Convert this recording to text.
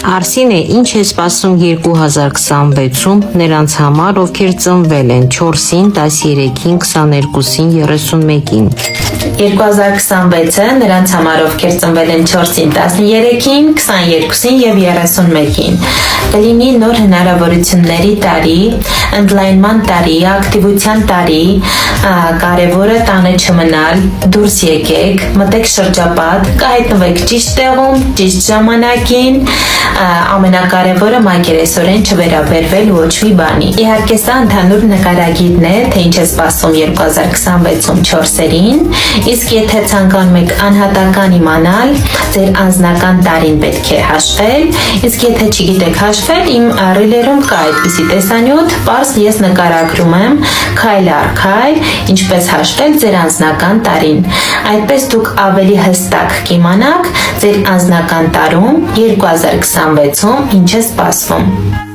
Արսինե, ինչ է սպասում 2026-ում նրանց համար, ովքեր ծնվել են 4-ին, 13-ին, 22-ին, 31-ին։ 2026-ը նրանց համար, ովքեր ծնվել են 4-ին, 13-ին, 22-ին և 31-ին։ Կլինի նոր հնարավորությունների տարի, ընդլայնման տարի, ակտիվության տարի, կարևորը տանը չմնալ, դուրս եկեք, մտեք շրջապատ, կհայտնվեք ճիշտ տեղում, ճիշտ ժամանակին, ամենակարևորը մակերեսորեն չվերաբերվել ոչ մի բանի։ Իհարկե սա ընդհանուր նկարագիրն է, թե ինչ է սպասում 2026-ում 4-երին, իսկ եթե ցանկանում եք անհատական իմանալ, ձեր անձնական տարին պետք է հաշվել, իսկ եթե չգիտեք հաշվել, իմ ռիլերում կա այդպիսի տեսանյութ, պարզ ես նկարագրում եմ քայլ առ քայլ, ինչպես հաշվել ձեր անձնական տարին։ Այդպես դուք ավելի հստակ կիմանաք ձեր անձնական տարում 2026-ում ինչ է սպասվում։